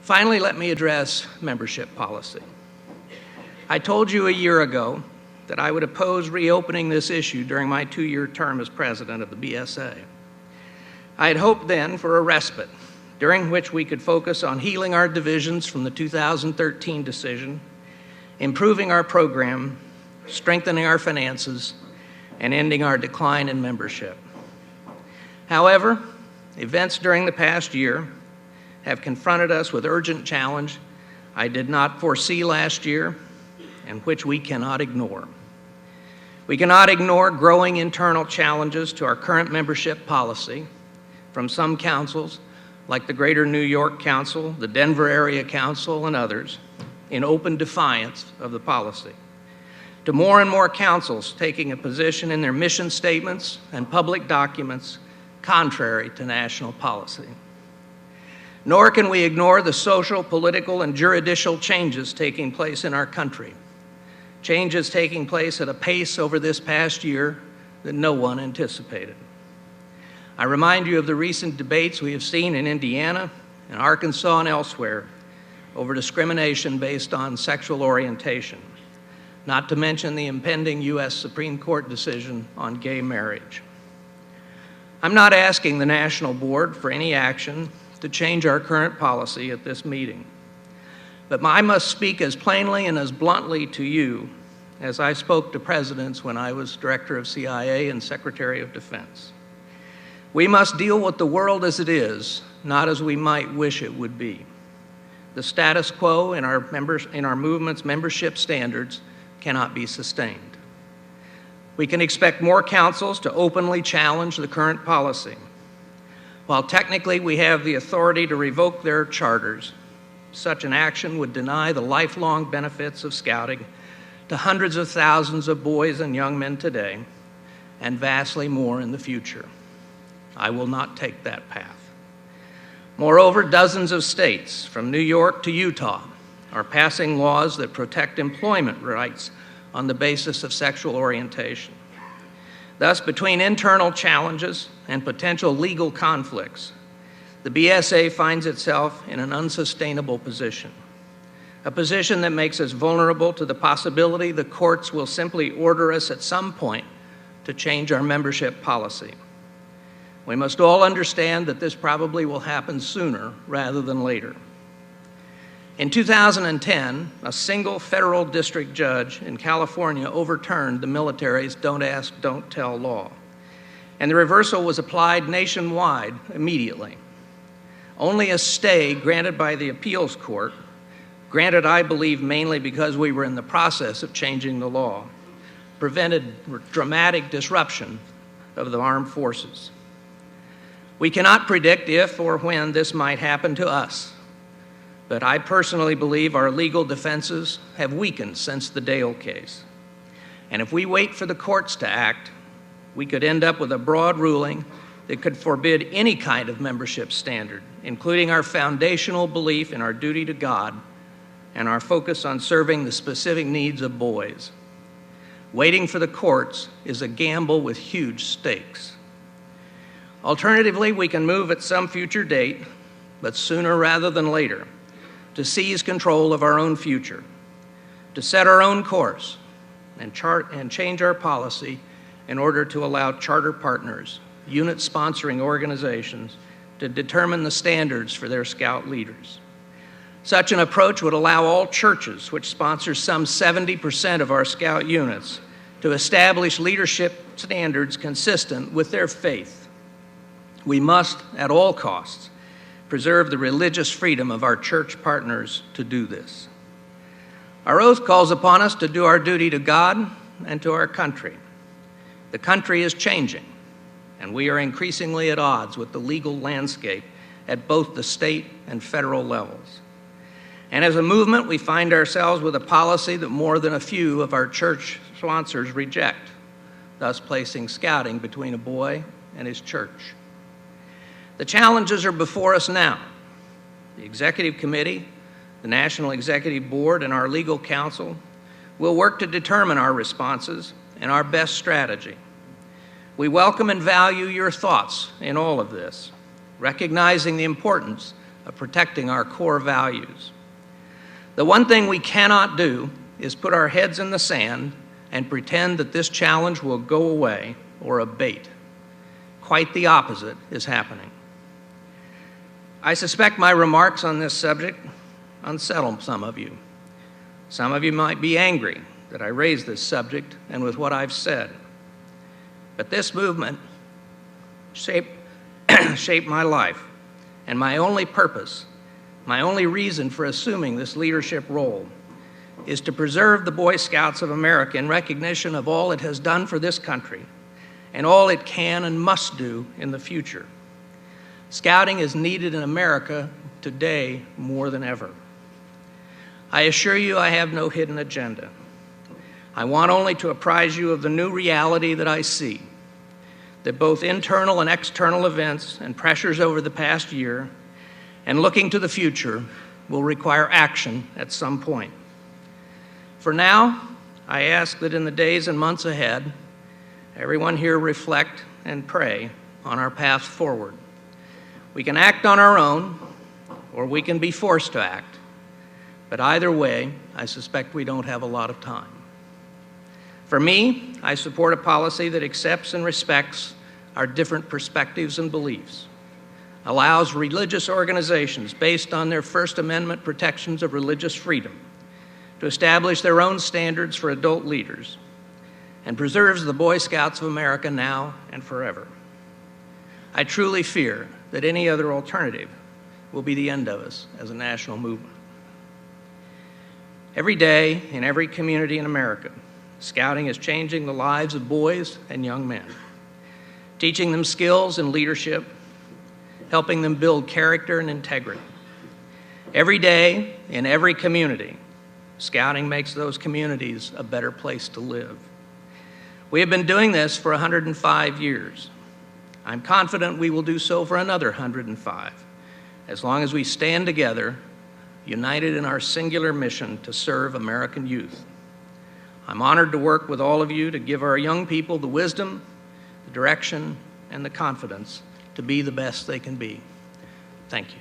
Finally, let me address membership policy. I told you a year ago that I would oppose reopening this issue during my 2-year term as president of the BSA. I had hoped then for a respite, during which we could focus on healing our divisions from the 2013 decision, improving our program, strengthening our finances, and ending our decline in membership. However, events during the past year have confronted us with urgent challenge I did not foresee last year and which we cannot ignore. We cannot ignore growing internal challenges to our current membership policy from some councils, like the Greater New York Council, the Denver Area Council, and others, in open defiance of the policy, to more and more councils taking a position in their mission statements and public documents contrary to national policy. Nor can we ignore the social, political, and juridical changes taking place in our country, changes taking place at a pace over this past year that no one anticipated. I remind you of the recent debates we have seen in Indiana and Arkansas and elsewhere over discrimination based on sexual orientation, not to mention the impending U.S. Supreme Court decision on gay marriage. I'm not asking the National Board for any action to change our current policy at this meeting, but I must speak as plainly and as bluntly to you as I spoke to presidents when I was Director of CIA and Secretary of Defense. We must deal with the world as it is, not as we might wish it would be. The status quo in our movement's membership standards cannot be sustained. We can expect more councils to openly challenge the current policy. While technically we have the authority to revoke their charters, such an action would deny the lifelong benefits of scouting to hundreds of thousands of boys and young men today, and vastly more in the future. I will not take that path. Moreover, dozens of states, from New York to Utah, are passing laws that protect employment rights on the basis of sexual orientation. Thus, between internal challenges and potential legal conflicts, the BSA finds itself in an unsustainable position, a position that makes us vulnerable to the possibility the courts will simply order us at some point to change our membership policy. We must all understand that this probably will happen sooner rather than later. In 2010, a single federal district judge in California overturned the military's Don't Ask, Don't Tell law, and the reversal was applied nationwide immediately. Only a stay granted by the appeals court, granted I believe mainly because we were in the process of changing the law, prevented dramatic disruption of the armed forces. We cannot predict if or when this might happen to us, but I personally believe our legal defenses have weakened since the Dale case. And if we wait for the courts to act, we could end up with a broad ruling that could forbid any kind of membership standard, including our foundational belief in our duty to God and our focus on serving the specific needs of boys. Waiting for the courts is a gamble with huge stakes. Alternatively, we can move at some future date, but sooner rather than later, to seize control of our own future, to set our own course, and change our policy in order to allow charter partners, unit-sponsoring organizations, to determine the standards for their scout leaders. Such an approach would allow all churches, which sponsor some 70% of our scout units, to establish leadership standards consistent with their faith. We must, at all costs, preserve the religious freedom of our church partners to do this. Our oath calls upon us to do our duty to God and to our country. The country is changing, and we are increasingly at odds with the legal landscape at both the state and federal levels. And as a movement, we find ourselves with a policy that more than a few of our church sponsors reject, thus placing scouting between a boy and his church. The challenges are before us now. The Executive Committee, the National Executive Board, and our legal counsel will work to determine our responses and our best strategy. We welcome and value your thoughts in all of this, recognizing the importance of protecting our core values. The one thing we cannot do is put our heads in the sand and pretend that this challenge will go away or abate. Quite the opposite is happening. I suspect my remarks on this subject unsettle some of you. Some of you might be angry that I raised this subject and with what I've said. But this movement shaped my life, and my only purpose, my only reason for assuming this leadership role is to preserve the Boy Scouts of America in recognition of all it has done for this country and all it can and must do in the future. Scouting is needed in America today more than ever. I assure you I have no hidden agenda. I want only to apprise you of the new reality that I see, that both internal and external events and pressures over the past year and looking to the future will require action at some point. For now, I ask that in the days and months ahead, everyone here reflect and pray on our path forward. We can act on our own, or we can be forced to act. But either way, I suspect we don't have a lot of time. For me, I support a policy that accepts and respects our different perspectives and beliefs, allows religious organizations based on their First Amendment protections of religious freedom to establish their own standards for adult leaders, and preserves the Boy Scouts of America now and forever. I truly fear that any other alternative will be the end of us as a national movement. Every day, in every community in America, Scouting is changing the lives of boys and young men, teaching them skills and leadership, helping them build character and integrity. Every day, in every community, Scouting makes those communities a better place to live. We have been doing this for 105 years. I'm confident we will do so for another 105, as long as we stand together, united in our singular mission to serve American youth. I'm honored to work with all of you to give our young people the wisdom, the direction, and the confidence to be the best they can be. Thank you.